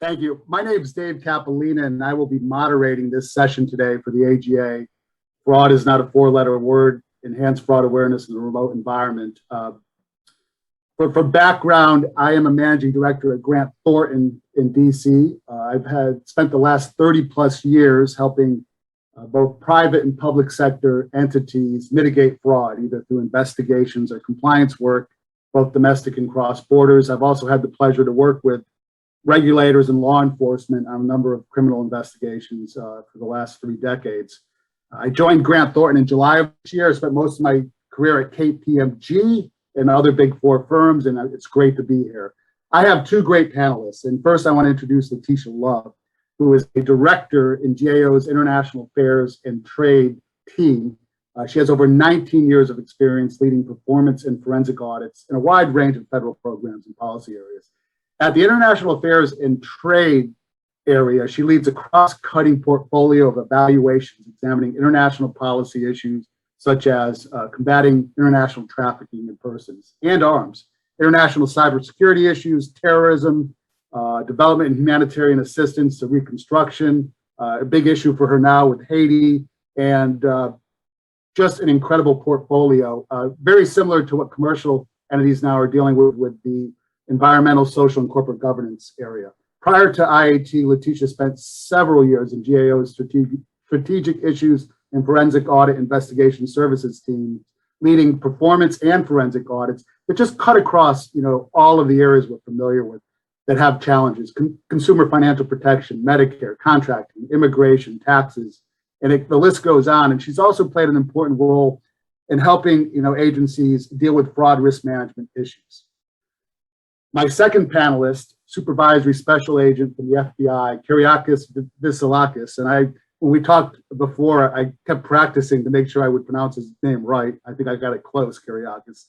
Thank you. My name is Dave Capolina, and I will be moderating this session today for the AGA. Fraud is not a four-letter word. Enhanced fraud awareness in the remote environment. For background, I am a managing director at Grant Thornton in DC. I've spent the last 30 plus years helping both private and public sector entities mitigate fraud, either through investigations or compliance work, both domestic and cross borders. I've also had the pleasure to work with regulators and law enforcement on a number of criminal investigations for the last 3 decades. I joined Grant Thornton in July of this year. I spent most of my career at KPMG and other Big Four firms, and it's great to be here. I have 2 great panelists, and first I want to introduce Letitia Love, who is a director in GAO's International Affairs and Trade team. She has over 19 years of experience leading performance and forensic audits in a wide range of federal programs and policy areas. At the International Affairs and Trade area, she leads a cross-cutting portfolio of evaluations examining international policy issues such as combating international trafficking in persons and arms, international cybersecurity issues, terrorism, development and humanitarian assistance to reconstruction, a big issue for her now with Haiti, and just an incredible portfolio, very similar to what commercial entities now are dealing with the environmental, social, and corporate governance area. Prior to IAT, Letitia spent several years in GAO's strategic issues and forensic audit investigation services team, leading performance and forensic audits that just cut across, all of the areas we're familiar with that have challenges: consumer financial protection, Medicare, contracting, immigration, taxes, and the list goes on. And she's also played an important role in helping, agencies deal with fraud risk management issues. My second panelist, Supervisory Special Agent from the FBI, Kyriakis Vasilakis, and when we talked before, I kept practicing to make sure I would pronounce his name right. I think I got it close, Kyriakis.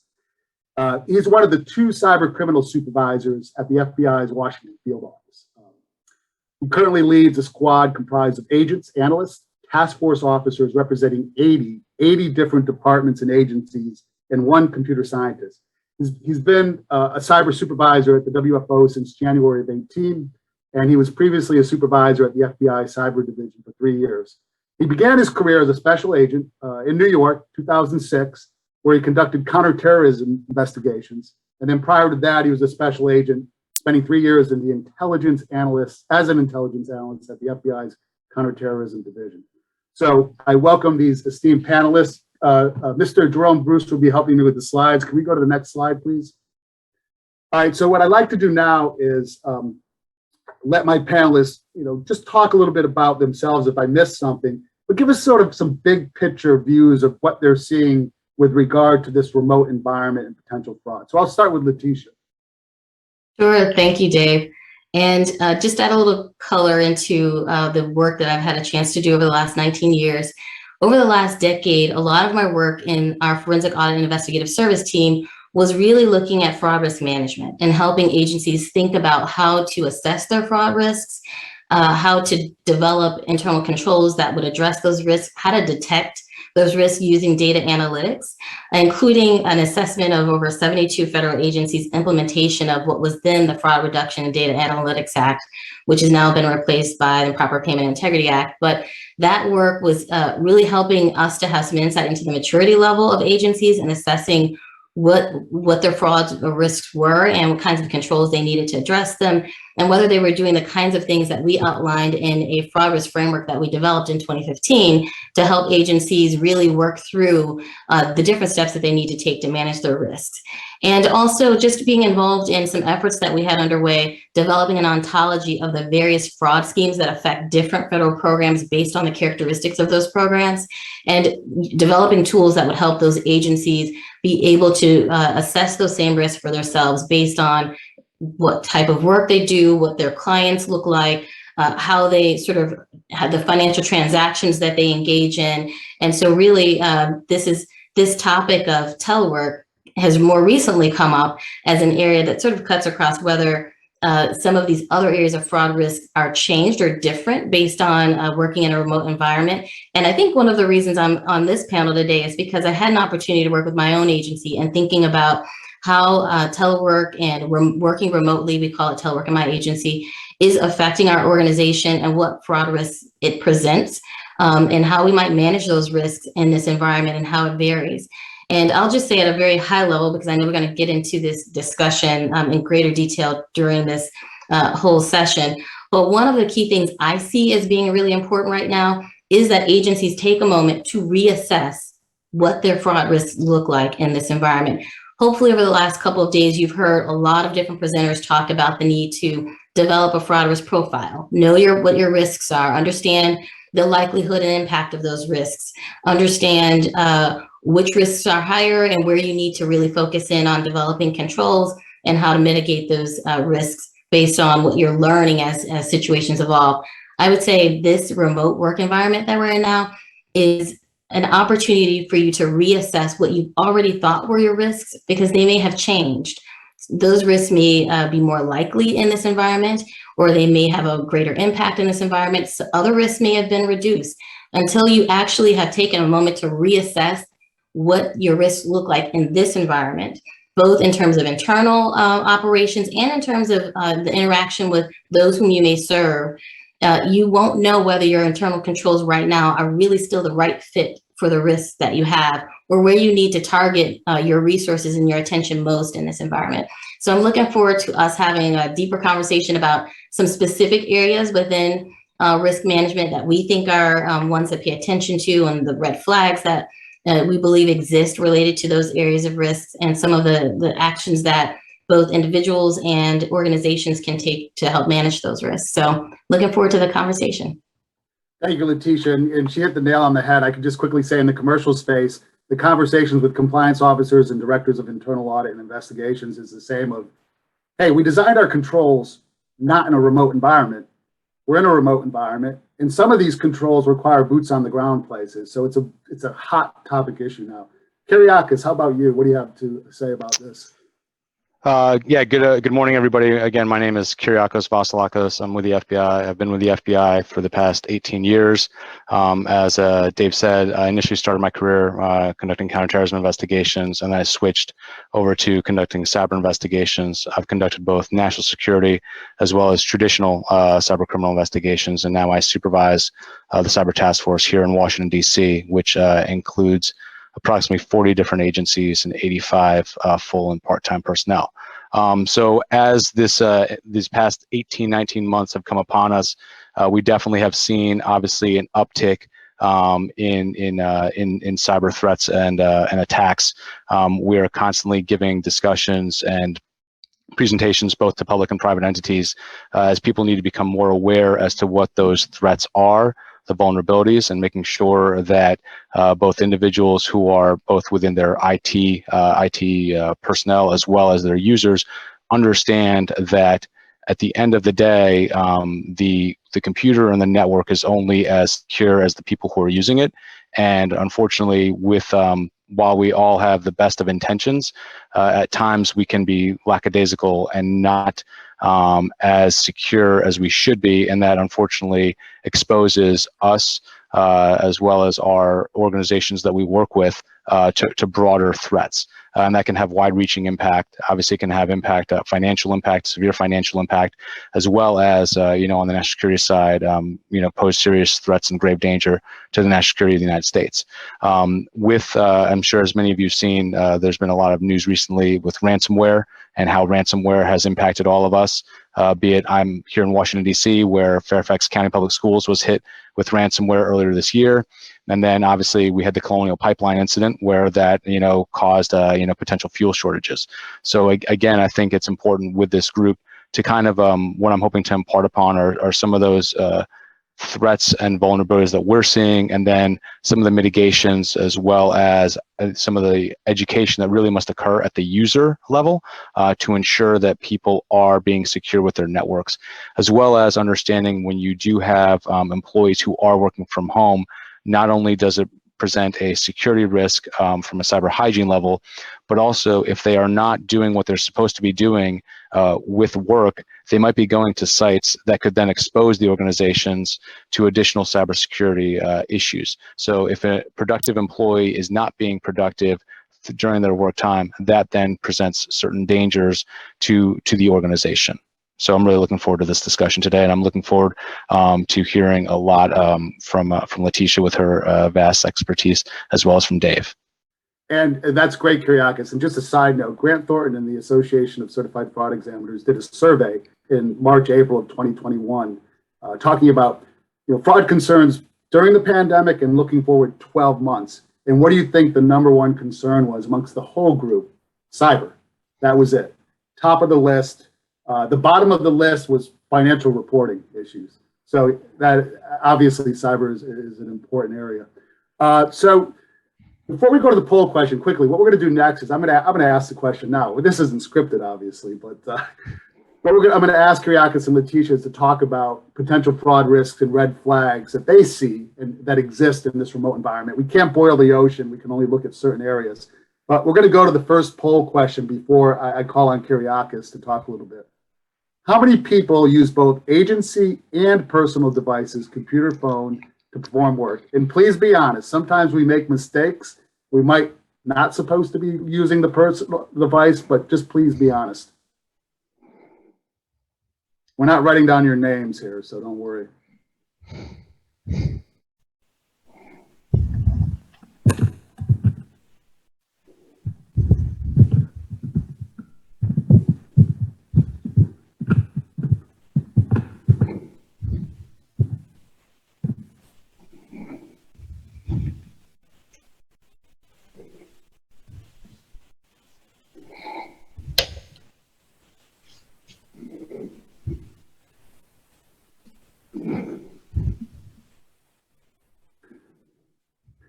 He's one of the 2 cyber criminal supervisors at the FBI's Washington field office. He currently leads a squad comprised of agents, analysts, task force officers representing 80 different departments and agencies, and 1 computer scientist. He's been a cyber supervisor at the WFO since January of 2018, and he was previously a supervisor at the FBI Cyber Division for 3 years. He began his career as a special agent in New York, 2006, where he conducted counterterrorism investigations. And then prior to that, he was a special agent, spending 3 years in the intelligence analyst, as an intelligence analyst at the FBI's counterterrorism division. So I welcome these esteemed panelists. Mr. Jerome Bruce will be helping me with the slides. Can we go to the next slide, please? All right, so what I'd like to do now is let my panelists, just talk a little bit about themselves if I missed something, but give us sort of some big picture views of what they're seeing with regard to this remote environment and potential fraud. So I'll start with Letitia. Sure, thank you, Dave. And just add a little color into the work that I've had a chance to do over the last 19 years. Over the last decade, a lot of my work in our forensic audit and investigative service team was really looking at fraud risk management and helping agencies think about how to assess their fraud risks, how to develop internal controls that would address those risks, how to detect those risks using data analytics, including an assessment of over 72 federal agencies' implementation of what was then the Fraud Reduction and Data Analytics Act, which has now been replaced by the Improper Payment Integrity Act. But that work was really helping us to have some insight into the maturity level of agencies and assessing what their fraud risks were and what kinds of controls they needed to address them, and whether they were doing the kinds of things that we outlined in a fraud risk framework that we developed in 2015 to help agencies really work through the different steps that they need to take to manage their risks. And also just being involved in some efforts that we had underway, developing an ontology of the various fraud schemes that affect different federal programs based on the characteristics of those programs, and developing tools that would help those agencies be able to assess those same risks for themselves based on what type of work they do, what their clients look like, how they sort of have the financial transactions that they engage in. And so really, this topic of telework has more recently come up as an area that sort of cuts across whether some of these other areas of fraud risk are changed or different based on working in a remote environment. And I think one of the reasons I'm on this panel today is because I had an opportunity to work with my own agency and thinking about how telework and working remotely, we call it telework in my agency, is affecting our organization and what fraud risks it presents, and how we might manage those risks in this environment and how it varies. And I'll just say at a very high level, because I know we're going to get into this discussion in greater detail during this whole session. But one of the key things I see as being really important right now is that agencies take a moment to reassess what their fraud risks look like in this environment. Hopefully over the last couple of days, you've heard a lot of different presenters talk about the need to develop a fraud risk profile, know what your risks are, understand the likelihood and impact of those risks, understand which risks are higher and where you need to really focus in on developing controls and how to mitigate those risks based on what you're learning as situations evolve. I would say this remote work environment that we're in now is an opportunity for you to reassess what you already thought were your risks, because they may have changed. Those risks may be more likely in this environment, or they may have a greater impact in this environment. So other risks may have been reduced. Until you actually have taken a moment to reassess what your risks look like in this environment, both in terms of internal operations and in terms of the interaction with those whom you may serve, you won't know whether your internal controls right now are really still the right fit for the risks that you have, or where you need to target your resources and your attention most in this environment. So I'm looking forward to us having a deeper conversation about some specific areas within risk management that we think are ones that pay attention to, and the red flags that we believe exist related to those areas of risks, and some of the actions that both individuals and organizations can take to help manage those risks. So looking forward to the conversation. Thank you, Letitia. And she hit the nail on the head. I could just quickly say in the commercial space, the conversations with compliance officers and directors of internal audit and investigations is the same of, hey, we designed our controls not in a remote environment. We're in a remote environment, and some of these controls require boots on the ground places. So it's a hot topic issue now. Kyriakis, how about you? What do you have to say about this? Yeah, good morning, everybody. Again, my name is Kyriakos Vasilakos. I'm with the FBI. I've been with the FBI for the past 18 years. As Dave said, I initially started my career conducting counterterrorism investigations, and then I switched over to conducting cyber investigations. I've conducted both national security as well as traditional cyber criminal investigations, and now I supervise the cyber task force here in Washington, D.C., which includes approximately 40 different agencies and 85 full and part-time personnel. So as these past 18, 19 months have come upon us, we definitely have seen, obviously, an uptick in cyber threats and attacks. We are constantly giving discussions and presentations both to public and private entities as people need to become more aware as to what those threats are, the vulnerabilities, and making sure that both individuals who are both within their IT personnel as well as their users understand that at the end of the day, the computer and the network is only as secure as the people who are using it. And unfortunately, with while we all have the best of intentions, at times we can be lackadaisical and not as secure as we should be, and that unfortunately exposes us as well as our organizations that we work with to broader threats. And that can have wide-reaching impact. Obviously, it can have impact, financial impact, severe financial impact, as well as, on the national security side, pose serious threats and grave danger to the national security of the United States. I'm sure as many of you have seen, there's been a lot of news recently with ransomware and how ransomware has impacted all of us, be it I'm here in Washington, D.C., where Fairfax County Public Schools was hit with ransomware earlier this year. And then obviously we had the Colonial Pipeline incident where that, caused, potential fuel shortages. So again, I think it's important with this group to kind of, what I'm hoping to impart upon are some of those threats and vulnerabilities that we're seeing, and then some of the mitigations as well as some of the education that really must occur at the user level to ensure that people are being secure with their networks, as well as understanding when you do have employees who are working from home, not only does it present a security risk from a cyber hygiene level, but also if they are not doing what they're supposed to be doing with work, they might be going to sites that could then expose the organizations to additional cybersecurity issues. So if a productive employee is not being productive during their work time, that then presents certain dangers to the organization. So I'm really looking forward to this discussion today, and I'm looking forward to hearing a lot from Letitia with her vast expertise, as well as from Dave. And that's great, Kyriakis. And just a side note, Grant Thornton and the Association of Certified Fraud Examiners did a survey in March, April of 2021, talking about fraud concerns during the pandemic and looking forward 12 months. And what do you think the number one concern was amongst the whole group? Cyber. That was it. Top of the list. The bottom of the list was financial reporting issues. So that obviously cyber is an important area. So before we go to the poll question quickly, what we're going to do next is I'm going to ask the question now. This isn't scripted, obviously, but I'm going to ask Kyriakis and Letitia to talk about potential fraud risks and red flags that they see and that exist in this remote environment. We can't boil the ocean. We can only look at certain areas. But we're going to go to the first poll question before I call on Kyriakis to talk a little bit. How many people use both agency and personal devices, computer, phone, to perform work? And please be honest. Sometimes we make mistakes. We might not supposed to be using the personal device, but just please be honest. We're not writing down your names here, so don't worry.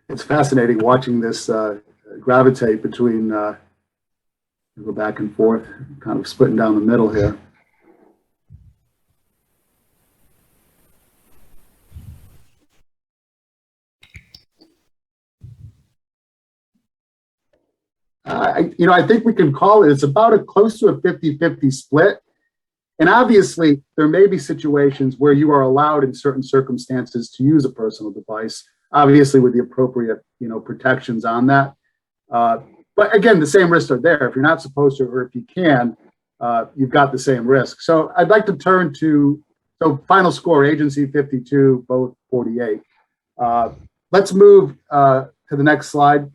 It's fascinating watching this gravitate between, go back and forth, kind of splitting down the middle here. I think we can call it's about close to a 50-50 split. And obviously, there may be situations where you are allowed in certain circumstances to use a personal device, obviously with the appropriate, protections on that. But again, the same risks are there. If you're not supposed to, or if you can, you've got the same risk. So I'd like to turn to, final score, agency 52, both 48. Let's move to the next slide.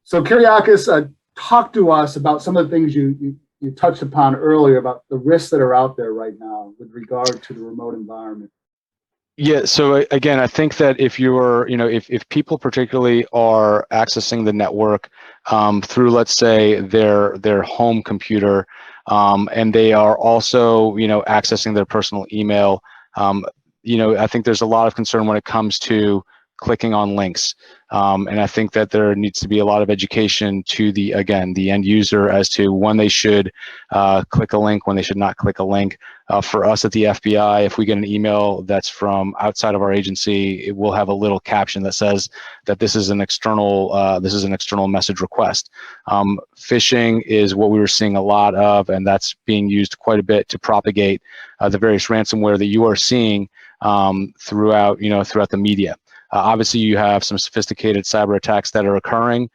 So Kyriakis, talk to us about some of the things you touched upon earlier about the risks that are out there right now with regard to the remote environment. Yeah, so again, I think that if you're, if people particularly are accessing the network through, let's say, their home computer, and they are also, accessing their personal email, I think there's a lot of concern when it comes to clicking on links. And I think that there needs to be a lot of education to the end user as to when they should click a link, when they should not click a link. For us at the FBI, if we get an email that's from outside of our agency, it will have a little caption that says that this is an external message request. Phishing is what we were seeing a lot of, and that's being used quite a bit to propagate the various ransomware that you are seeing throughout the media. Obviously, you have some sophisticated cyber attacks that are occurring,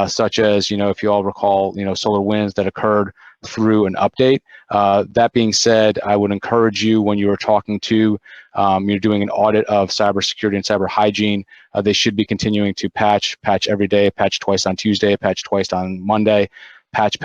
such as, if you all recall, SolarWinds that occurred through an update. That being said, I would encourage you when you are talking to, you're doing an audit of cybersecurity and cyber hygiene, they should be continuing to patch every day, patch twice on Tuesday, patch twice on Monday, patch.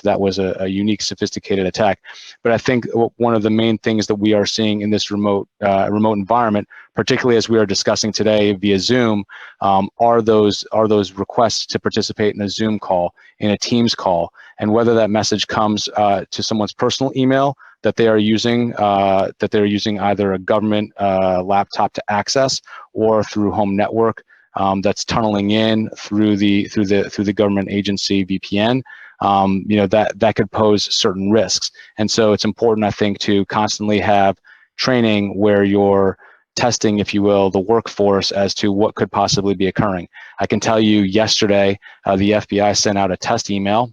That was a unique, sophisticated attack. But I think one of the main things that we are seeing in this remote environment, particularly as we are discussing today via Zoom, are those requests to participate in a Zoom call, in a Teams call, and whether that message comes to someone's personal email that they are using either a government laptop to access or through home network. That's tunneling in through the government agency VPN. That could pose certain risks, and so it's important, I think, to constantly have training where you're testing, if you will, the workforce as to what could possibly be occurring. I can tell you, yesterday, the FBI sent out a test email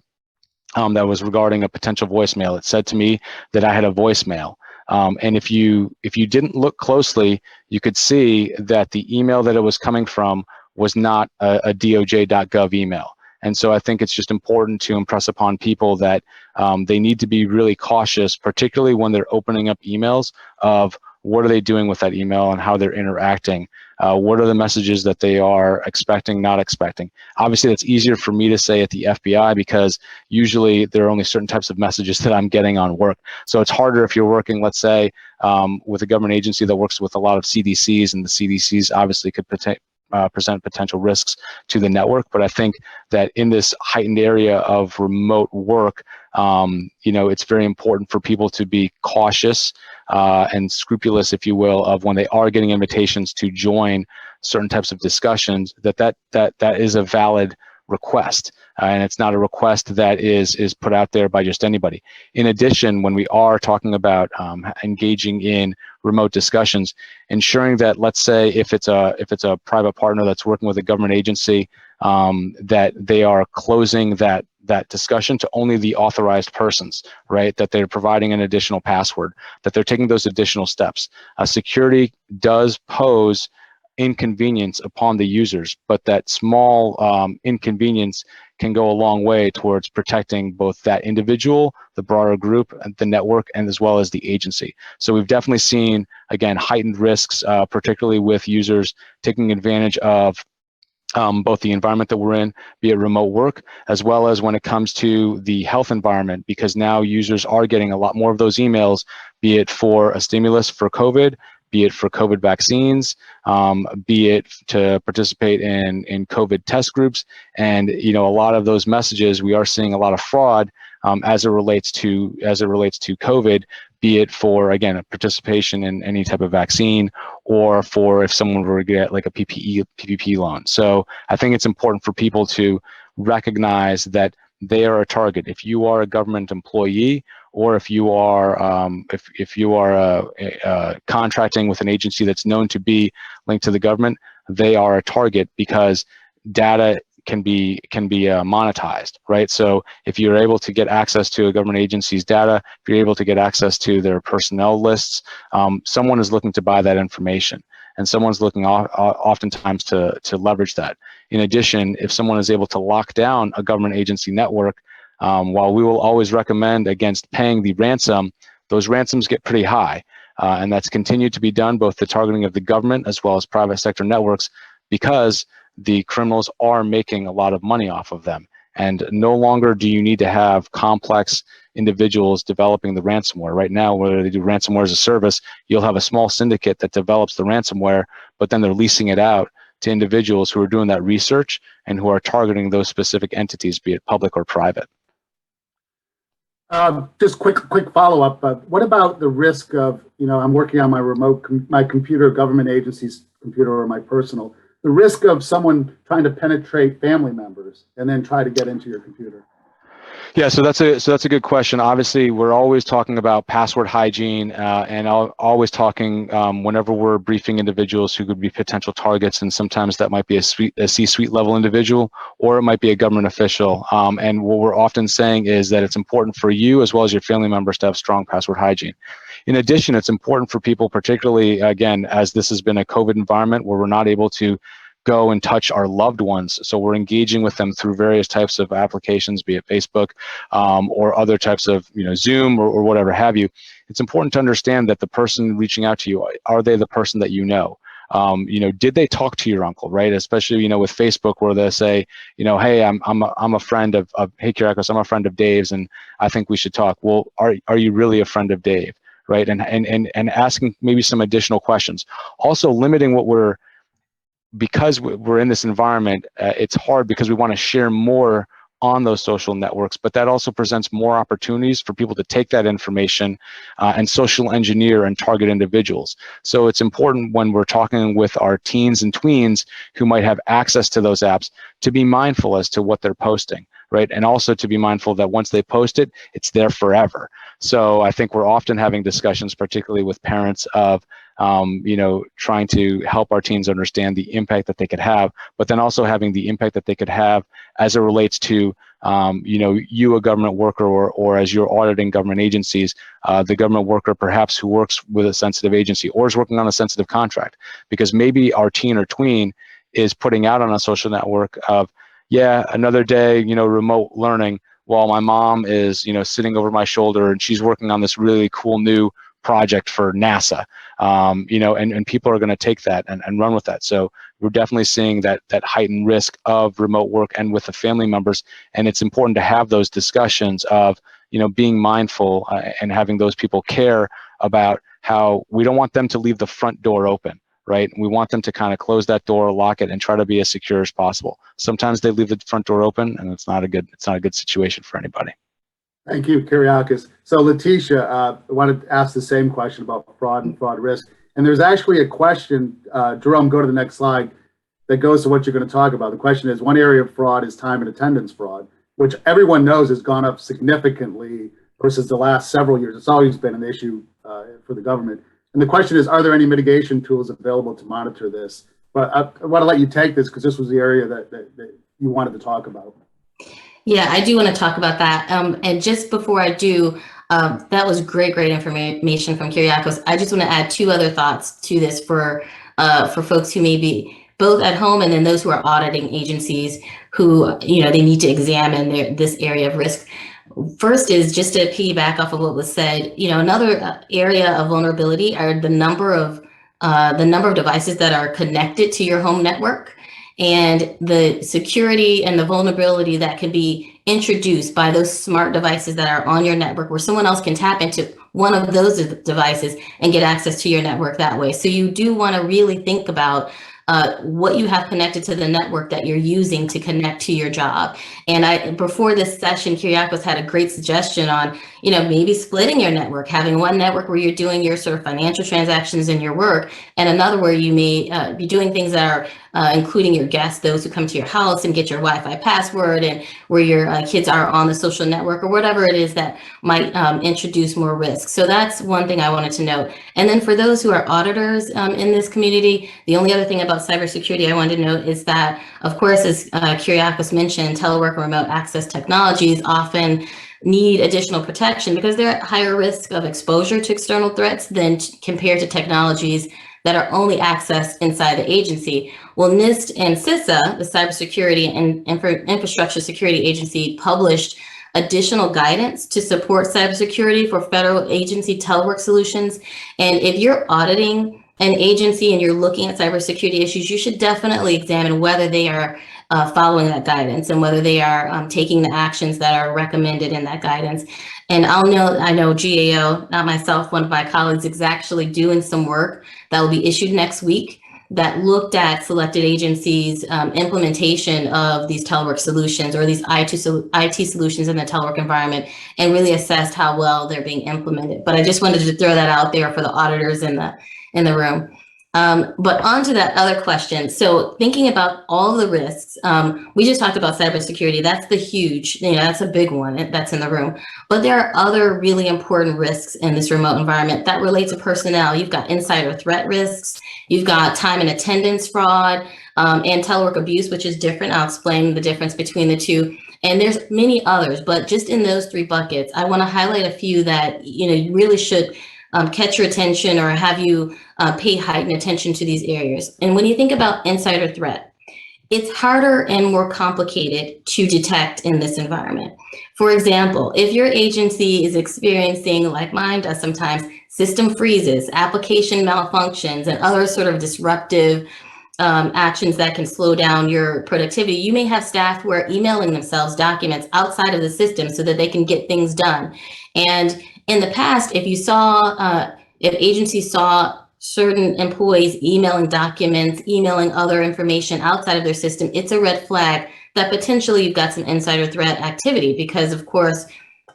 that was regarding a potential voicemail. It said to me that I had a voicemail. And if you didn't look closely, you could see that the email that it was coming from was not a DOJ.gov email. And so I think it's just important to impress upon people that they need to be really cautious, particularly when they're opening up emails, of what are they doing with that email and how they're interacting. What are the messages that they are expecting, not expecting? Obviously, that's easier for me to say at the FBI because usually there are only certain types of messages that I'm getting on work. So it's harder if you're working, let's say, with a government agency that works with a lot of CDCs, and the CDCs obviously could present potential risks to the network. But I think that in this heightened area of remote work, it's very important for people to be cautious and scrupulous, if you will, of when they are getting invitations to join certain types of discussions, that is a valid request, and it's not a request that is put out there by just anybody. In addition, when we are talking about engaging in remote discussions, ensuring that, let's say, if it's a private partner that's working with a government agency, that they are closing that discussion to only the authorized persons, right? That they're providing an additional password, that they're taking those additional steps. Security does pose inconvenience upon the users, but that small inconvenience can go a long way towards protecting both that individual, the broader group, the network, and as well as the agency. So we've definitely seen, again, heightened risks, particularly with users taking advantage of both the environment that we're in, be it remote work, as well as when it comes to the health environment, because now users are getting a lot more of those emails, be it for a stimulus for COVID, be it for COVID vaccines, be it to participate in COVID test groups. And a lot of those messages, we are seeing a lot of fraud as it relates to COVID, be it for, again, a participation in any type of vaccine, or for if someone were to get like a PPP loan. So I think it's important for people to recognize that they are a target. If you are a government employee, or if you are contracting with an agency that's known to be linked to the government, they are a target because data can be monetized, right? So if you're able to get access to a government agency's data, if you're able to get access to their personnel lists, someone is looking to buy that information, and someone's looking oftentimes to leverage that. In addition, if someone is able to lock down a government agency network, while we will always recommend against paying the ransom, those ransoms get pretty high, and that's continued to be done, both the targeting of the government as well as private sector networks, because the criminals are making a lot of money off of them. And no longer do you need to have complex individuals developing the ransomware. Right now, whether they do ransomware as a service, you'll have a small syndicate that develops the ransomware, but then they're leasing it out to individuals who are doing that research and who are targeting those specific entities, be it public or private. Just quick follow-up. What about the risk of, I'm working on my computer, government agency's computer, or my personal, the risk of someone trying to penetrate family members and then try to get into your computer? Yeah, so that's a good question. Obviously, we're always talking about password hygiene, and always talking whenever we're briefing individuals who could be potential targets, and sometimes that might be a C-suite level individual, or it might be a government official. And what we're often saying is that it's important for you as well as your family members to have strong password hygiene. In addition, it's important for people, particularly, again, as this has been a COVID environment where we're not able to go and touch our loved ones. So we're engaging with them through various types of applications, be it Facebook or other types of, Zoom or whatever have you. It's important to understand that the person reaching out to you, are they the person that you know? Did they talk to your uncle, right? Especially, with Facebook, where they say, hey, I'm a friend of hey, Kyriakos, I'm a friend of Dave's, and I think we should talk. Well, are you really a friend of Dave, right? And asking maybe some additional questions. Also limiting because we're in this environment, it's hard because we want to share more on those social networks, but that also presents more opportunities for people to take that information and social engineer and target individuals. So it's important when we're talking with our teens and tweens who might have access to those apps to be mindful as to what they're posting, right? And also to be mindful that once they post it, it's there forever. So I think we're often having discussions, particularly with parents, of trying to help our teens understand the impact that they could have, but then also having the impact that they could have as it relates to, you, a government worker, or as you're auditing government agencies, the government worker perhaps who works with a sensitive agency or is working on a sensitive contract, because maybe our teen or tween is putting out on a social network of, yeah, another day, remote learning while my mom is, sitting over my shoulder and she's working on this really cool new project for NASA, and people are going to take that and run with that. So we're definitely seeing that heightened risk of remote work and with the family members. And it's important to have those discussions of, being mindful and having those people care about how we don't want them to leave the front door open. Right? We want them to kind of close that door, lock it, and try to be as secure as possible. Sometimes they leave the front door open, and it's not a good situation for anybody. Thank you, Kyriakos. So Letitia, I wanted to ask the same question about fraud and fraud risk. And there's actually a question, Jerome, go to the next slide, that goes to what you're going to talk about. The question is, one area of fraud is time and attendance fraud, which everyone knows has gone up significantly versus the last several years. It's always been an issue for the government. And the question is, are there any mitigation tools available to monitor this? But I want to let you take this because this was the area that you wanted to talk about. Yeah, I do want to talk about that. And just before I do, that was great information from Kyriakos. I just want to add two other thoughts to this for folks who may be both at home and then those who are auditing agencies who, they need to examine this area of risk. First is just to piggyback off of what was said, another area of vulnerability are the number of devices that are connected to your home network and the security and the vulnerability that can be introduced by those smart devices that are on your network where someone else can tap into one of those devices and get access to your network that way. So you do want to really think about what you have connected to the network that you're using to connect to your job. And before this session, Kyriakos had a great suggestion on, maybe splitting your network, having one network where you're doing your sort of financial transactions in your work, and another where you may be doing things that are including your guests, those who come to your house and get your Wi-Fi password, and where your kids are on the social network or whatever it is that might introduce more risk. So that's one thing I wanted to note. And then for those who are auditors in this community, the only other thing about cybersecurity I wanted to note is that, of course, as Kyriakos mentioned, telework and remote access technologies often need additional protection because they're at higher risk of exposure to external threats than compared to technologies that are only accessed inside the agency. Well, NIST and CISA, the Cybersecurity and Infrastructure Security Agency, published additional guidance to support cybersecurity for federal agency telework solutions. And if you're auditing an agency and you're looking at cybersecurity issues, you should definitely examine whether they are following that guidance and whether they are taking the actions that are recommended in that guidance. And I know GAO, not myself, one of my colleagues is actually doing some work that will be issued next week that looked at selected agencies' implementation of these telework solutions or these IT solutions in the telework environment and really assessed how well they're being implemented. But I just wanted to throw that out there for the auditors in the room. But on to that other question. So thinking about all the risks, we just talked about cybersecurity. That's the huge, that's a big one that's in the room. But there are other really important risks in this remote environment that relate to personnel. You've got insider threat risks, you've got time and attendance fraud, and telework abuse, which is different. I'll explain the difference between the two. And there's many others, but just in those three buckets, I want to highlight a few that you really should catch your attention or have you pay heightened attention to these areas. And when you think about insider threat, it's harder and more complicated to detect in this environment. For example, if your agency is experiencing, like mine does sometimes, system freezes, application malfunctions, and other sort of disruptive actions that can slow down your productivity, you may have staff who are emailing themselves documents outside of the system so that they can get things done. And in the past, if agencies saw certain employees emailing documents, emailing other information outside of their system, it's a red flag that potentially you've got some insider threat activity because, of course,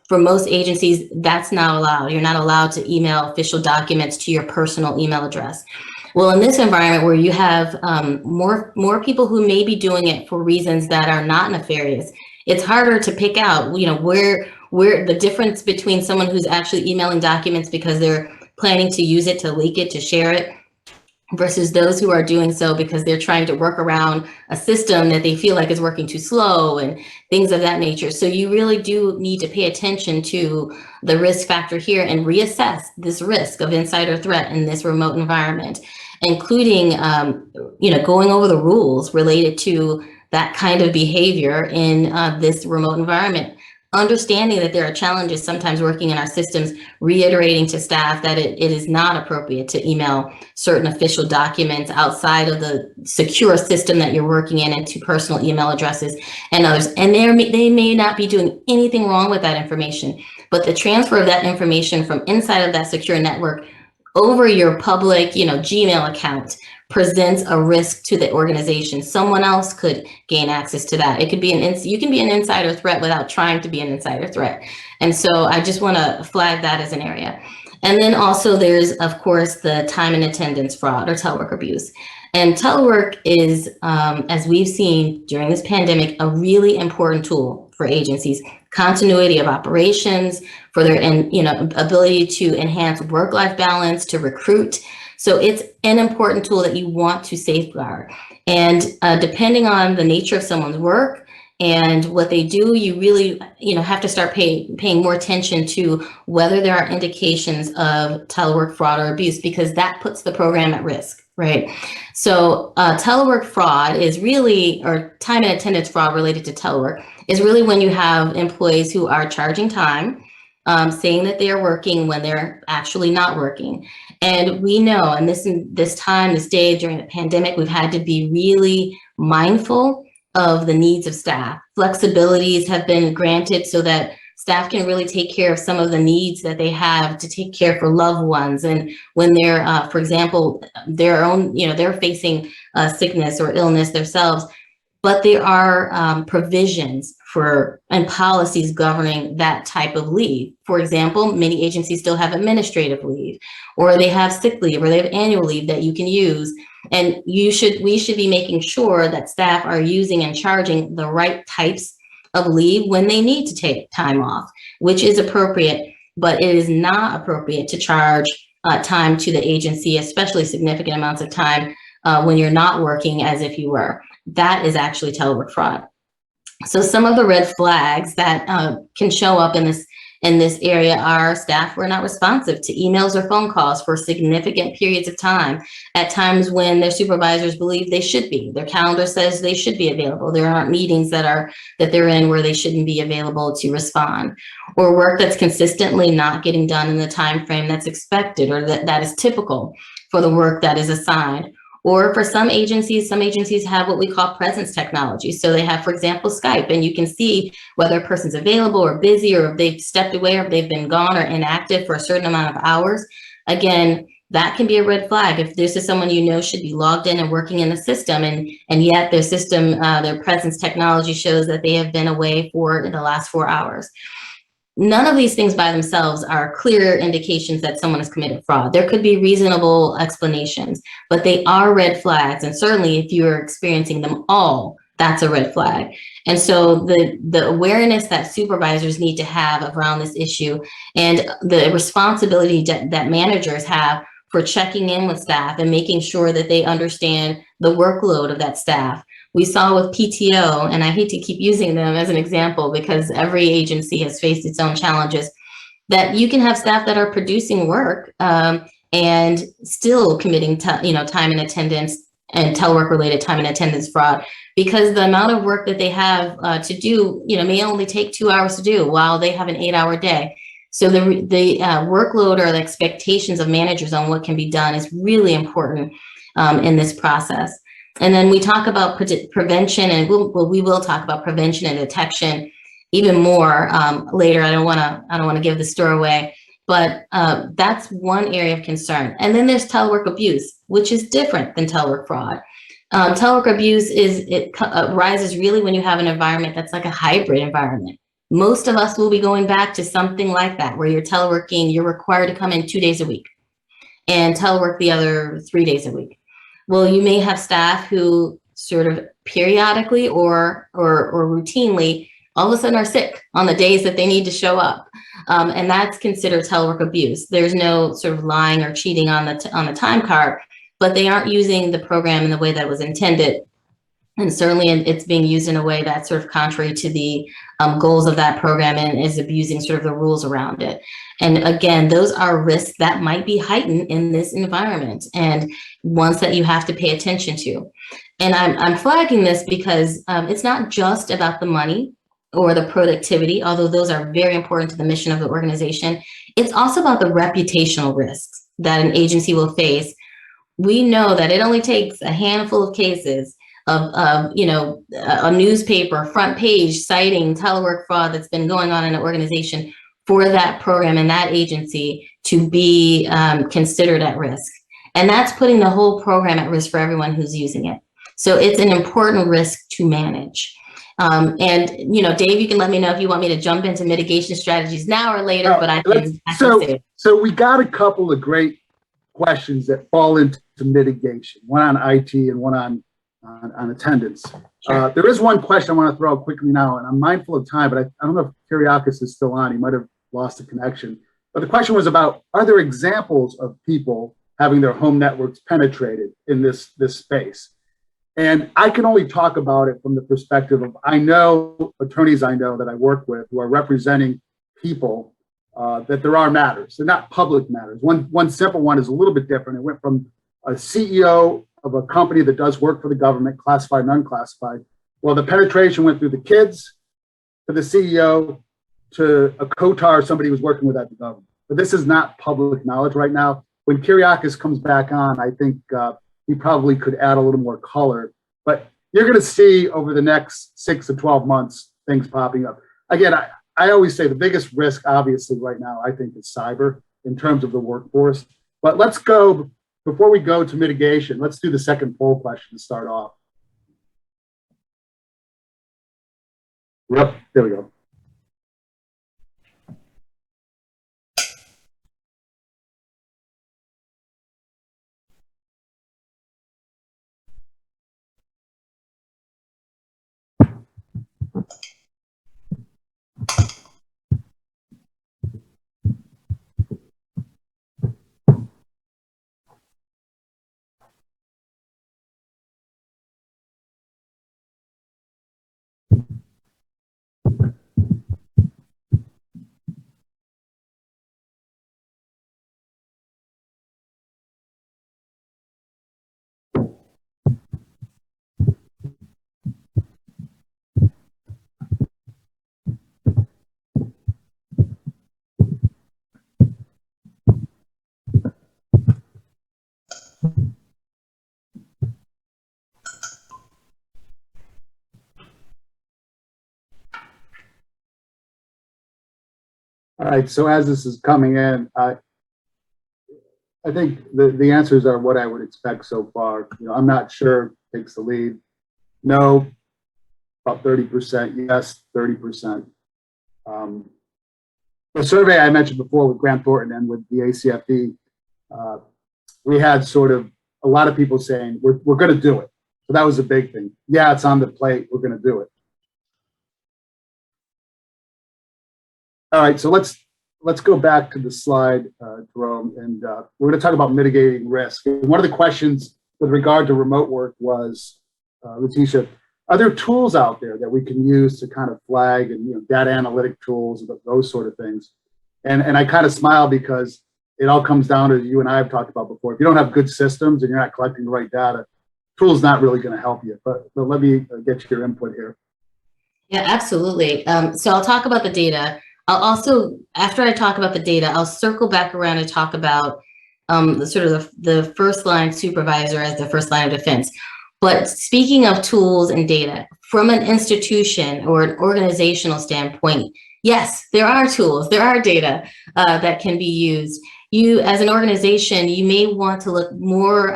for most agencies, that's not allowed. You're not allowed to email official documents to your personal email address. Well, in this environment where you have more people who may be doing it for reasons that are not nefarious, it's harder to pick out, where the difference between someone who's actually emailing documents because they're planning to use it, to leak it, to share it, versus those who are doing so because they're trying to work around a system that they feel like is working too slow and things of that nature. So you really do need to pay attention to the risk factor here and reassess this risk of insider threat in this remote environment, including, going over the rules related to that kind of behavior in this remote environment. Understanding that there are challenges sometimes working in our systems, reiterating to staff that it is not appropriate to email certain official documents outside of the secure system that you're working in and to personal email addresses and others. And they may not be doing anything wrong with that information, but the transfer of that information from inside of that secure network over your public, Gmail account presents a risk to the organization. Someone else could gain access to that. It could be you can be an insider threat without trying to be an insider threat. And so I just want to flag that as an area. And then also there's, of course, the time and attendance fraud or telework abuse. And telework is, as we've seen during this pandemic, a really important tool for agencies. Continuity of operations, for their ability to enhance work-life balance, to recruit. So it's an important tool that you want to safeguard. And depending on the nature of someone's work and what they do, you really have to start paying more attention to whether there are indications of telework fraud or abuse, because that puts the program at risk, right? So telework fraud is really, or time and attendance fraud related to telework, is really when you have employees who are charging time, saying that they are working when they're actually not working. And we know, and this day during the pandemic, we've had to be really mindful of the needs of staff. Flexibilities have been granted so that staff can really take care of some of the needs that they have to take care for loved ones. And when they're, for example, they're facing sickness or illness themselves, but there are provisions and policies governing that type of leave. For example, many agencies still have administrative leave, or they have sick leave, or they have annual leave that you can use. And we should be making sure that staff are using and charging the right types of leave when they need to take time off, which is appropriate, but it is not appropriate to charge time to the agency, especially significant amounts of time when you're not working as if you were. That is actually telework fraud. So some of the red flags that can show up in this area are staff were not responsive to emails or phone calls for significant periods of time, at times when their supervisors believe they should be. Their calendar says they should be available. There aren't meetings that they're in where they shouldn't be available to respond, or work that's consistently not getting done in the time frame that's expected, or that is typical for the work that is assigned. Or for some agencies have what we call presence technology. So they have, for example, Skype, and you can see whether a person's available or busy, or if they've stepped away, or if they've been gone or inactive for a certain amount of hours. Again, that can be a red flag. If this is someone should be logged in and working in the system, and yet their system, their presence technology shows that they have been away for the last 4 hours. None of these things by themselves are clear indications that someone has committed fraud. There could be reasonable explanations, but they are red flags. And certainly if you're experiencing them all, that's a red flag. And so the awareness that supervisors need to have around this issue, and the responsibility that managers have for checking in with staff and making sure that they understand the workload of that staff. We saw with PTO, and I hate to keep using them as an example because every agency has faced its own challenges, that you can have staff that are producing work and still committing time and attendance and telework related time and attendance fraud, because the amount of work that they have to do may only take 2 hours to do while they have an 8-hour day. So the workload or the expectations of managers on what can be done is really important in this process. And then we talk about prevention, and we will talk about prevention and detection even more later. I don't want to give the store away, but that's one area of concern. And then there's telework abuse, which is different than telework fraud. Telework abuse arises really when you have an environment that's like a hybrid environment. Most of us will be going back to something like that, where you're teleworking, you're required to come in 2 days a week and telework the other 3 days a week. Well, you may have staff who sort of periodically or routinely all of a sudden are sick on the days that they need to show up. And that's considered telework abuse. There's no sort of lying or cheating on the time card, but they aren't using the program in the way that was intended. And certainly it's being used in a way that's sort of contrary to the goals of that program and is abusing sort of the rules around it. And again, those are risks that might be heightened in this environment and ones that you have to pay attention to. And I'm flagging this because it's not just about the money or the productivity, although those are very important to the mission of the organization. It's also about the reputational risks that an agency will face. We know that it only takes a handful of cases of you know, a newspaper front page citing telework fraud that's been going on in an organization for that program and that agency to be considered at risk. And that's putting the whole program at risk for everyone who's using it. So it's an important risk to manage. And, you know, Dave, you can let me know if you want me to jump into mitigation strategies now or later, but I can say. So we got a couple of great questions that fall into mitigation, one on IT and one on attendance. Sure. There is one question I want to throw out quickly now, and I'm mindful of time, but I don't know if Kyriakis is still on. He might have lost the connection. But the question was about, are there examples of people having their home networks penetrated in this space? And I can only talk about it from the perspective of, I know attorneys I know that I work with who are representing people that there are matters. They're not public matters. One simple one is a little bit different. It went from a CEO of a company that does work for the government, classified and unclassified. Well, the penetration went through the kids to the CEO to a COTAR, somebody who was working with at the government. But this is not public knowledge right now. When Kyriakis comes back on, I think he probably could add a little more color. But you're going to see over the next 6 to 12 months things popping up. Again, I always say the biggest risk, obviously, right now, I think, is cyber in terms of the workforce. But let's go, before we go to mitigation, let's do the second poll question to start off. Yep, there we go. All right, so as this is coming in, I think the answers are what I would expect so far. You know, I'm not sure takes the lead. No, about 30%. Yes, 30%. The survey I mentioned before with Grant Thornton and with the ACFE, we had sort of a lot of people saying, we're going to do it. So that was a big thing. Yeah, it's on the plate. We're going to do it. All right, so let's go back to the slide, Jerome, and we're going to talk about mitigating risk. And one of the questions with regard to remote work was, Letitia, are there tools out there that we can use to kind of flag and, you know, data analytic tools, those sort of things? And I kind of smile because it all comes down to, you and I have talked about before, if you don't have good systems and you're not collecting the right data, tool's not really going to help you. But let me get your input here. Yeah, absolutely. So I'll talk about the data. I'll also, after I talk about the data, I'll circle back around and talk about the first line supervisor as the first line of defense. But speaking of tools and data, from an institution or an organizational standpoint, yes, there are tools, there are data that can be used. You, as an organization, you may want to look more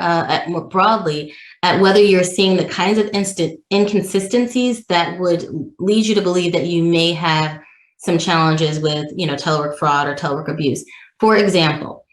broadly at whether you're seeing the kinds of inconsistencies that would lead you to believe that you may have some challenges with, you know, telework fraud or telework abuse. For example,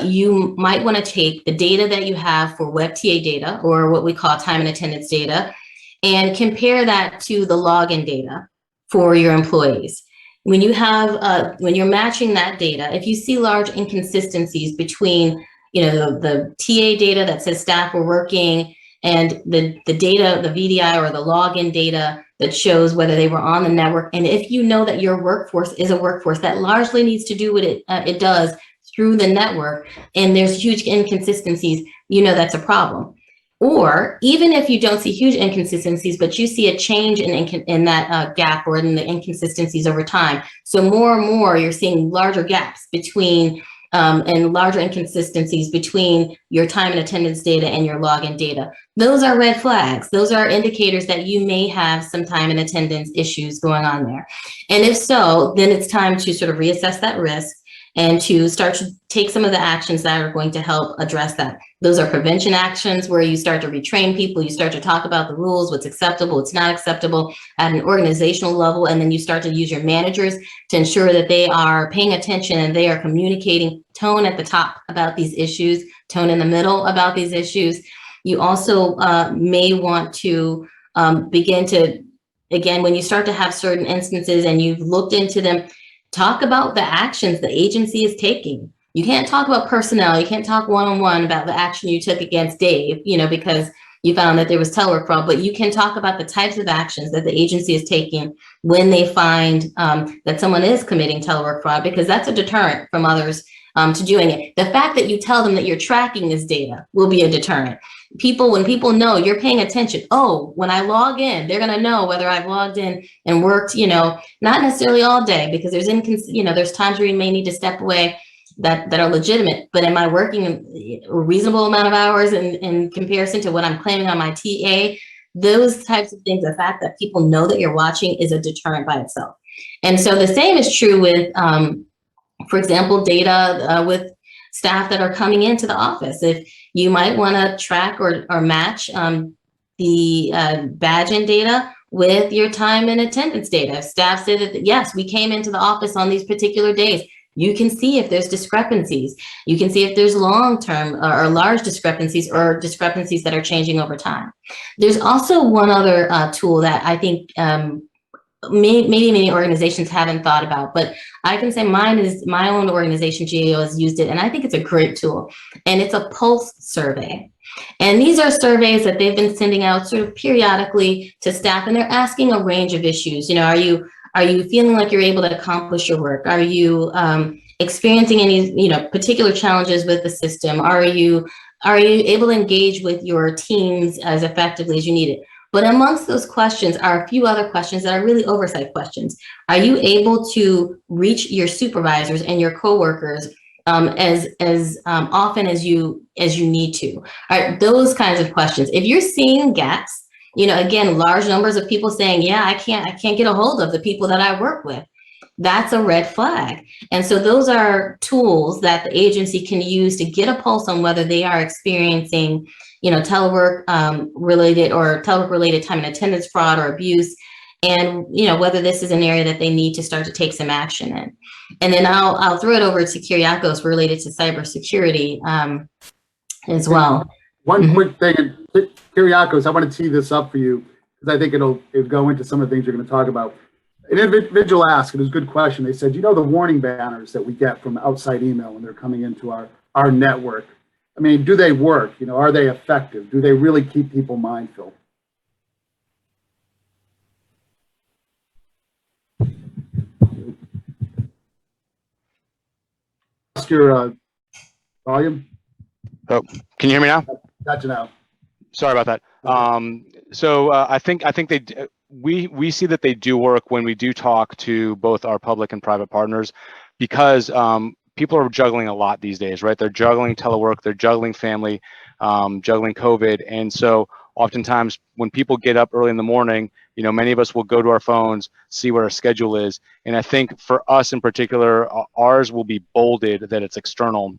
you might want to take the data that you have for WebTA data, or what we call time and attendance data, and compare that to the login data for your employees. When you have, when you're matching that data, if you see large inconsistencies between, you know, the TA data that says staff were working and the data, the VDI or the login data that shows whether they were on the network. And if you know that your workforce is a workforce that largely needs to do what it does through the network, and there's huge inconsistencies, you know that's a problem. Or even if you don't see huge inconsistencies, but you see a change in that gap or in the inconsistencies over time. So more and more, you're seeing larger gaps between and larger inconsistencies between your time and attendance data and your login data. Those are red flags. Those are indicators that you may have some time and attendance issues going on there. And if so, then it's time to sort of reassess that risk and to start to take some of the actions that are going to help address that. Those are prevention actions where you start to retrain people, you start to talk about the rules, what's acceptable, what's not acceptable at an organizational level, and then you start to use your managers to ensure that they are paying attention and they are communicating tone at the top about these issues, tone in the middle about these issues. You also may want to begin to, again, when you start to have certain instances and you've looked into them, talk about the actions the agency is taking. You can't talk about personnel. You can't talk one-on-one about the action you took against Dave, you know, because you found that there was telework fraud, but you can talk about the types of actions that the agency is taking when they find that someone is committing telework fraud, because that's a deterrent from others to doing it. The fact that you tell them that you're tracking this data will be a deterrent. When people know you're paying attention, oh, when I log in, they're going to know whether I've logged in and worked, you know, not necessarily all day, because there's times where you may need to step away that are legitimate, but am I working a reasonable amount of hours in comparison to what I'm claiming on my TA? Those types of things, the fact that people know that you're watching is a deterrent by itself. And so the same is true with, for example, data with staff that are coming into the office. If you might want to track or match the badge-in data with your time and attendance data. If staff said that, yes, we came into the office on these particular days, you can see if there's discrepancies. You can see if there's long-term or large discrepancies or discrepancies that are changing over time. There's also one other tool that I think many organizations haven't thought about, but I can say my own organization, GAO, has used it, and I think it's a great tool. And it's a pulse survey. And these are surveys that they've been sending out sort of periodically to staff, and they're asking a range of issues. You know, are you feeling like you're able to accomplish your work? Are you experiencing any, particular challenges with the system? Are you able to engage with your teams as effectively as you need it? But amongst those questions are a few other questions that are really oversight questions. Are you able to reach your supervisors and your coworkers as often as you need to? All right, those kinds of questions. If you're seeing gaps, again, large numbers of people saying, yeah, I can't get a hold of the people that I work with, that's a red flag. And so those are tools that the agency can use to get a pulse on whether they are experiencing, telework related time and attendance fraud or abuse, and whether this is an area that they need to start to take some action in. And then I'll throw it over to Kyriakos related to cybersecurity as well. One quick thing, Kyriakos, I want to tee this up for you because I think it'll go into some of the things you're going to talk about. An individual asked, and it was a good question. They said, the warning banners that we get from outside email when they're coming into our network, I mean, do they work? Are they effective? Do they really keep people mindful? Ask your volume. Oh, can you hear me now? Gotcha now. Sorry about that. So I think we see that they do work when we do talk to both our public and private partners, because people are juggling a lot these days, right? They're juggling telework, they're juggling family, juggling COVID. And so oftentimes when people get up early in the morning, many of us will go to our phones, see what our schedule is. And I think for us in particular, ours will be bolded that it's external.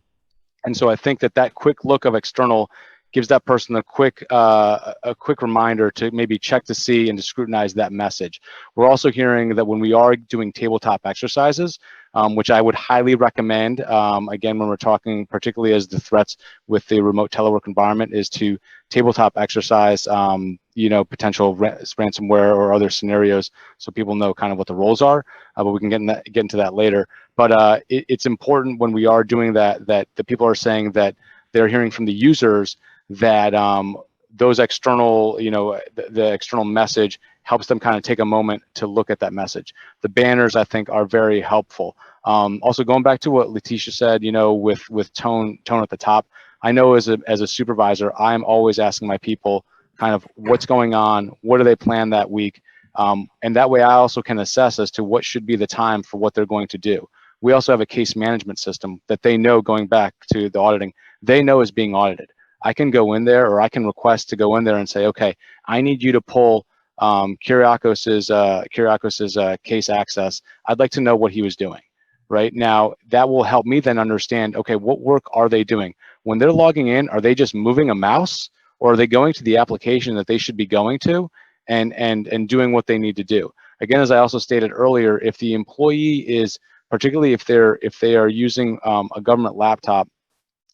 And so I think that quick look of external gives that person a quick reminder to maybe check to see and to scrutinize that message. We're also hearing that when we are doing tabletop exercises, which I would highly recommend, again, when we're talking particularly as the threats with the remote telework environment, is to tabletop exercise, potential ransomware or other scenarios, so people know kind of what the roles are, but we can get into that later. But it's important when we are doing that the people are saying that they're hearing from the users that those external, the external message helps them kind of take a moment to look at that message. The banners, I think, are very helpful. Also, going back to what Letitia said, with tone at the top, I know as a supervisor, I'm always asking my people kind of what's going on, what do they plan that week, and that way I also can assess as to what should be the time for what they're going to do. We also have a case management system that they know, going back to the auditing, they know is being audited. I can go in there, or I can request to go in there and say, okay, I need you to pull Kyriakos's case access. I'd like to know what he was doing. Right now, that will help me then understand, okay, what work are they doing? When they're logging in, are they just moving a mouse, or are they going to the application that they should be going to and doing what they need to do? Again, as I also stated earlier, if the employee is, particularly if they are using a government laptop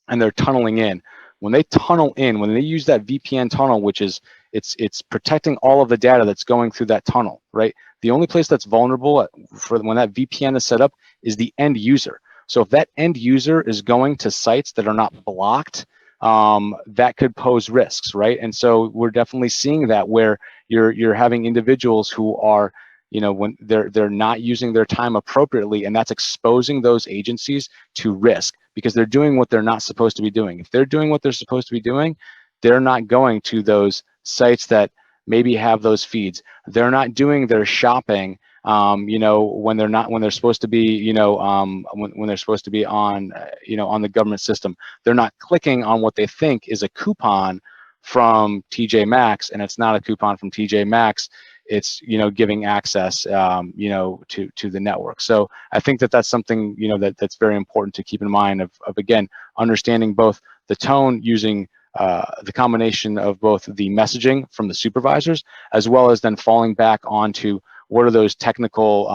and they're tunneling in, when they tunnel in, when they use that VPN tunnel, which is it's protecting all of the data that's going through that tunnel, right? The only place that's vulnerable for when that VPN is set up is the end user. So if that end user is going to sites that are not blocked, that could pose risks, right? And so we're definitely seeing that, where you're having individuals who are, when they're not using their time appropriately, and that's exposing those agencies to risk because they're doing what they're not supposed to be doing. If they're doing what they're supposed to be doing, they're not going to those sites that maybe have those feeds. They're not doing their shopping, when they're supposed to be, when they're supposed to be on, on the government system. They're not clicking on what they think is a coupon from TJ Maxx, and it's not a coupon from TJ Maxx. It's, giving access, to the network. So I think that's something, that's very important to keep in mind of again, understanding both the tone, using the combination of both the messaging from the supervisors, as well as then falling back onto what are those technical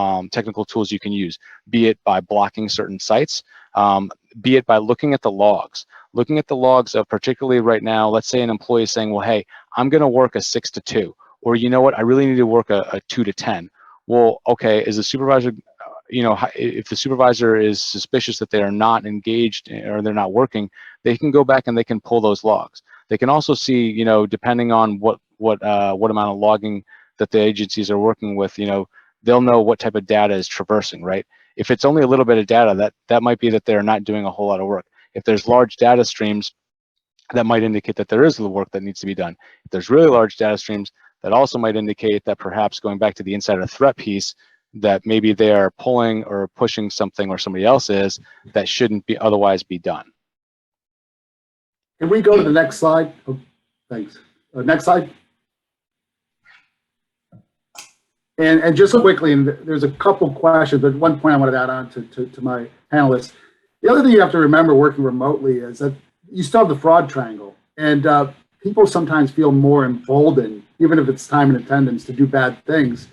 tools you can use, be it by blocking certain sites, be it by looking at the logs. Looking at the logs of, particularly right now, let's say an employee is saying, well, hey, I'm going to work a 6 to 2, or you know what, I really need to work a 2 to 10. Well, okay, is the supervisor, if the supervisor is suspicious that they are not engaged or they're not working, they can go back and they can pull those logs. They can also see, depending on what amount of logging that the agencies are working with, they'll know what type of data is traversing, right? If it's only a little bit of data, that might be that they're not doing a whole lot of work. If there's large data streams, that might indicate that there is the work that needs to be done. If there's really large data streams, that also might indicate that perhaps, going back to the insider threat piece, that maybe they are pulling or pushing something, or somebody else is, that shouldn't be otherwise be done. Can we go to the next slide? Oh, thanks. Next slide. And just quickly, and there's a couple questions, but one point I wanted to add on to my panelists. The other thing you have to remember working remotely is that you still have the fraud triangle, and people sometimes feel more emboldened, even if it's time and attendance, to do bad things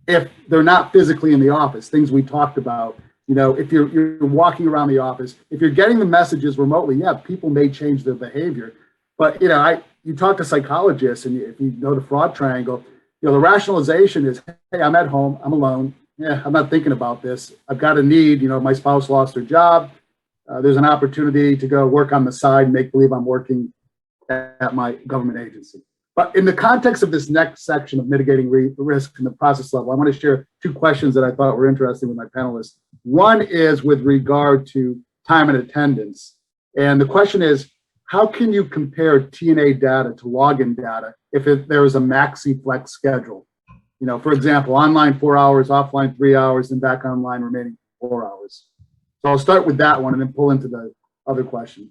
if they're not physically in the office. Things we talked about, if you're walking around the office, if you're getting the messages remotely, yeah, people may change their behavior. But you talk to psychologists, and if you know the fraud triangle, the rationalization is, hey, I'm at home, I'm alone, yeah, I'm not thinking about this. I've got a need, my spouse lost her job. There's an opportunity to go work on the side, make believe I'm working at my government agency. But in the context of this next section of mitigating risk in the process level, I want to share 2 questions that I thought were interesting with my panelists. One is with regard to time and attendance. And the question is, how can you compare TNA data to login data if there is a maxi flex schedule? For example, online 4 hours, offline 3 hours, and back online remaining 4 hours. So I'll start with that one and then pull into the other question.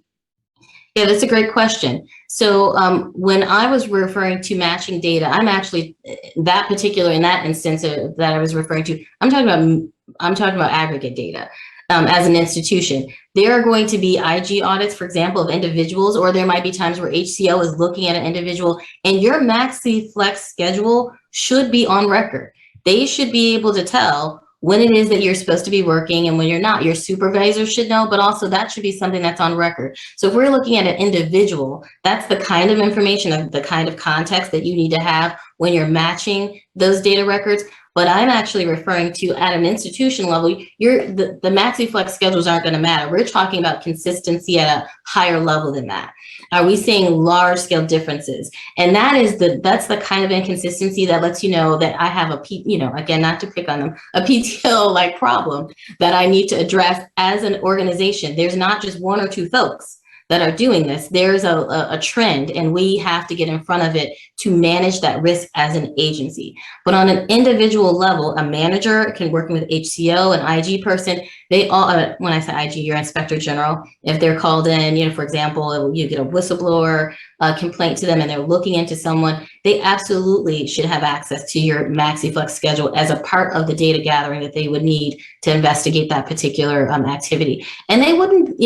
Yeah, that's a great question. So when I was referring to matching data, I'm actually in that instance that I was referring to, I'm talking about aggregate data. As an institution, there are going to be IG audits, for example, of individuals, or there might be times where HCL is looking at an individual, and your maxi flex schedule should be on record. They should be able to tell when it is that you're supposed to be working and when you're not. Your supervisor should know, but also that should be something that's on record. So if we're looking at an individual, that's the kind of information, the kind of context that you need to have when you're matching those data records. But I'm actually referring to at an institution level, the MaxiFlex schedules aren't going to matter. We're talking about consistency at a higher level than that. Are we seeing large scale differences? And that's the kind of inconsistency that lets you know that I have again, not to pick on them, a PTO like problem that I need to address as an organization. There's not just one or two folks that are doing this. There's a trend, and we have to get in front of it to manage that risk as an agency. But on an individual level, a manager can work with HCO, an IG person, they all, when I say IG, your inspector general, if they're called in, for example, you get a whistleblower complaint to them and they're looking into someone, they absolutely should have access to your MaxiFlex schedule as a part of the data gathering that they would need to investigate that particular activity. And they wouldn't,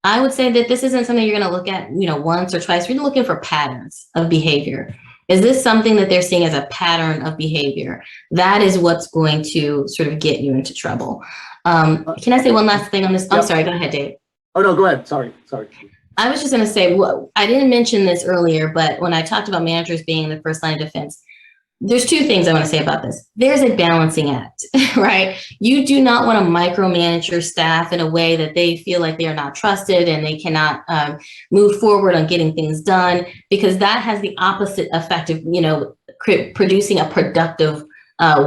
I would say that this isn't something you're going to look at, once or twice. You're looking for patterns of behavior. Is this something that they're seeing as a pattern of behavior? That is what's going to sort of get you into trouble. Can I say one last thing on this? I'm sorry, go ahead, Dave. Oh, no, go ahead. Sorry. I was just going to say, I didn't mention this earlier, but when I talked about managers being the first line of defense, there's two things I want to say about this. There's a balancing act, right? You do not want to micromanage your staff in a way that they feel like they are not trusted and they cannot move forward on getting things done, because that has the opposite effect of, producing a productive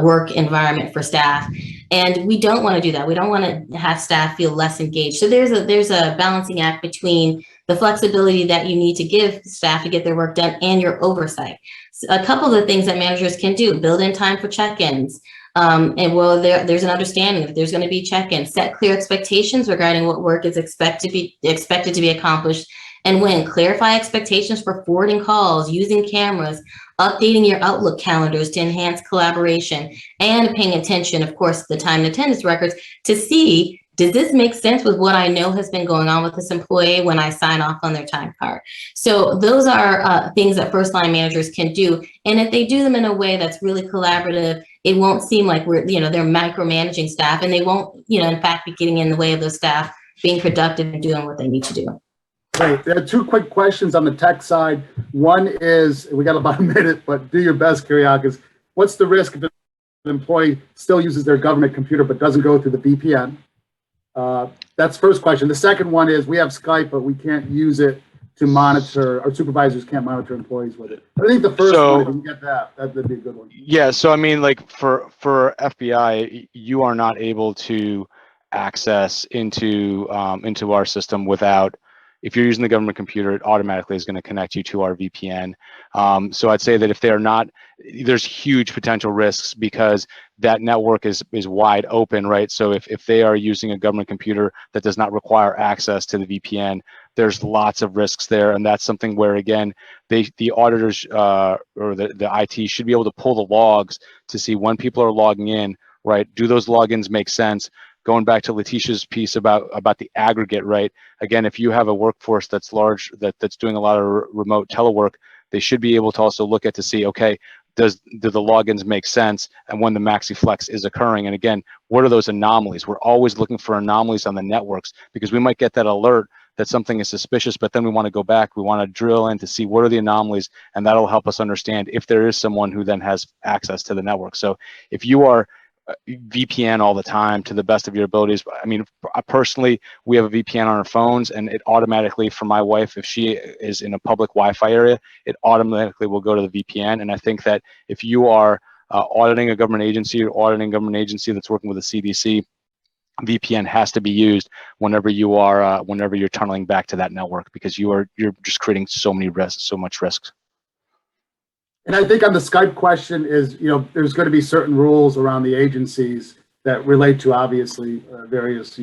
work environment for staff. And we don't want to do that. We don't want to have staff feel less engaged. So there's a balancing act between the flexibility that you need to give staff to get their work done and your oversight. So a couple of the things that managers can do: build in time for check-ins. There's an understanding that there's going to be check-ins, set clear expectations regarding what work is expected to be accomplished and when. Clarify expectations for forwarding calls, using cameras, updating your Outlook calendars to enhance collaboration, and paying attention, of course, to the time and attendance records to see, does this make sense with what I know has been going on with this employee when I sign off on their time card? So those are things that first line managers can do. And if they do them in a way that's really collaborative, it won't seem like they're micromanaging staff, and they won't, in fact, be getting in the way of those staff being productive and doing what they need to do. Great. There are two quick questions on the tech side. One is, we got about a minute, but do your best, Kyriakis. What's the risk if an employee still uses their government computer but doesn't go through the VPN? That's the first question. The second one is, we have Skype, but we can't use it to monitor, our supervisors can't monitor employees with it. I think the first one, if you can get that'd be a good one. Yeah, so I mean, like for FBI, you are not able to access into our system without, if you're using the government computer, it automatically is going to connect you to our VPN. So I'd say that if they're not, there's huge potential risks because that network is wide open, right? So if they are using a government computer that does not require access to the VPN, there's lots of risks there. And that's something where, again, the auditors or the IT should be able to pull the logs to see when people are logging in, right? Do those logins make sense? Going back to Letitia's piece about the aggregate, right? Again, if you have a workforce that's large, that's doing a lot of remote telework, they should be able to also look at to see, okay, do the logins make sense, and when the MaxiFlex is occurring? And again, what are those anomalies? We're always looking for anomalies on the networks, because we might get that alert that something is suspicious, but then we want to go back, we want to drill in to see what are the anomalies, and that'll help us understand if there is someone who then has access to the network. So if you are VPN all the time to the best of your abilities. I mean, personally, we have a VPN on our phones, and it automatically, for my wife, if she is in a public Wi-Fi area, it automatically will go to the VPN. And I think that if you are auditing a government agency or auditing a government agency that's working with the CDC, VPN has to be used whenever you are whenever you're tunneling back to that network, because you're just creating so much risks. And I think on the Skype question is, there's going to be certain rules around the agencies that relate to, obviously, various,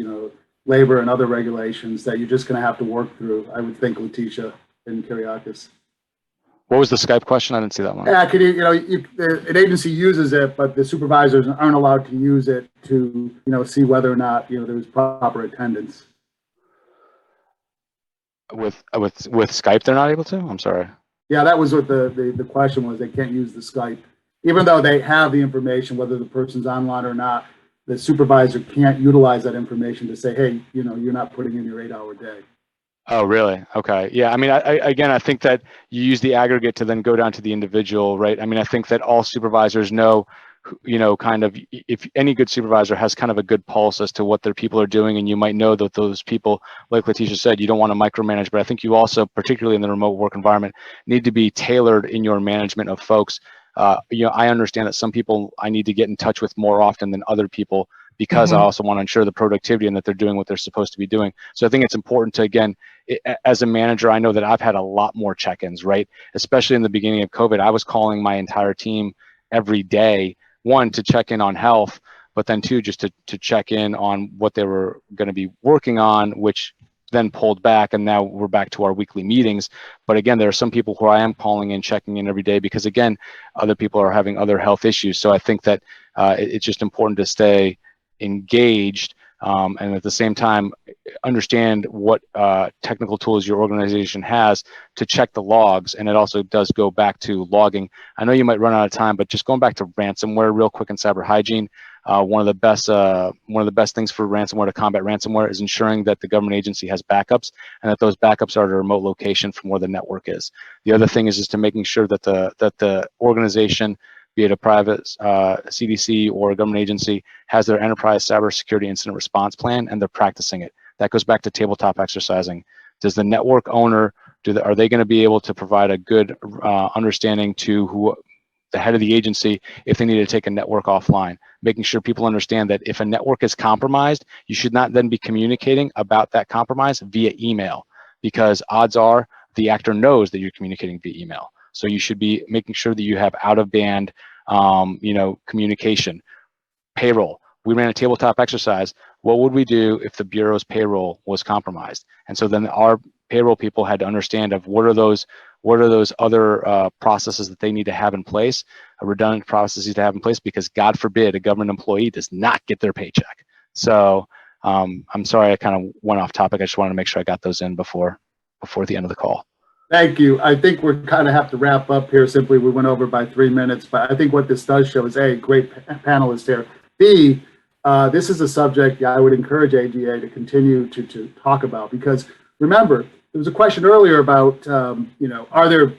labor and other regulations that you're just going to have to work through. I would think, Letitia and Kyriakis. What was the Skype question? I didn't see that one. Yeah, an agency uses it, but the supervisors aren't allowed to use it to, see whether or not, there was proper attendance. With Skype, they're not able to? I'm sorry. Yeah, that was what the question was. They can't use the Skype. Even though they have the information, whether the person's online or not, the supervisor can't utilize that information to say, hey, you're not putting in your 8-hour day. Oh, really? Okay. Yeah. I mean, I think that you use the aggregate to then go down to the individual, right? I mean, I think that all supervisors know kind of, if any good supervisor has kind of a good pulse as to what their people are doing, and you might know that those people, like Letitia said, you don't want to micromanage, but I think you also, particularly in the remote work environment, need to be tailored in your management of folks. I understand that some people I need to get in touch with more often than other people, because I also want to ensure the productivity and that they're doing what they're supposed to be doing. So I think it's important to, again, as a manager, I know that I've had a lot more check-ins, right? Especially in the beginning of COVID, I was calling my entire team every day, one, to check in on health, but then two, just to check in on what they were going to be working on, which then pulled back, and now we're back to our weekly meetings. But again, there are some people who I am calling in, checking in every day, because again, other people are having other health issues. So I think that it's just important to stay engaged, and at the same time understand what technical tools your organization has to check the logs. And it also does go back to logging. I know you might run out of time, but just going back to ransomware real quick and cyber hygiene, one of the best things for ransomware, to combat ransomware, is ensuring that the government agency has backups, and that those backups are at a remote location from where the network is. The other thing is to making sure that the organization, be it a private CDC or a government agency, has their enterprise cybersecurity incident response plan, and they're practicing it. That goes back to tabletop exercising. Does the network owner, are they going to be able to provide a good understanding to the head of the agency if they need to take a network offline? Making sure people understand that if a network is compromised, you should not then be communicating about that compromise via email, because odds are the actor knows that you're communicating via email. So you should be making sure that you have out-of-band, communication. Payroll. We ran a tabletop exercise. What would we do if the Bureau's payroll was compromised? And so then our payroll people had to understand of what are those other processes that they need to have in place, redundant processes to have in place, because God forbid a government employee does not get their paycheck. So I'm sorry I kind of went off topic. I just wanted to make sure I got those in before the end of the call. Thank you. I think we're kind of have to wrap up here. Simply, we went over by 3 minutes, but I think what this does show is, A, great panelists here. B, this is a subject I would encourage AGA to continue to talk about, because remember, there was a question earlier about, are there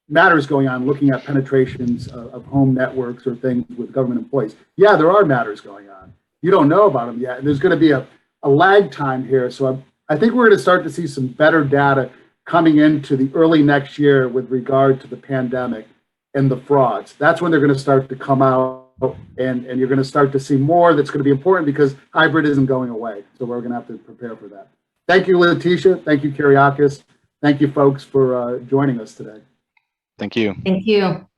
matters going on looking at penetrations of home networks or things with government employees? Yeah, there are matters going on. You don't know about them yet. And there's going to be a lag time here. So I think we're going to start to see some better data coming into the early next year with regard to the pandemic and the frauds. That's when they're going to start to come out, and you're going to start to see more that's going to be important, because hybrid isn't going away. So we're going to have to prepare for that. Thank you, Letitia. Thank you, Kyriakis. Thank you, folks, for joining us today. Thank you. Thank you.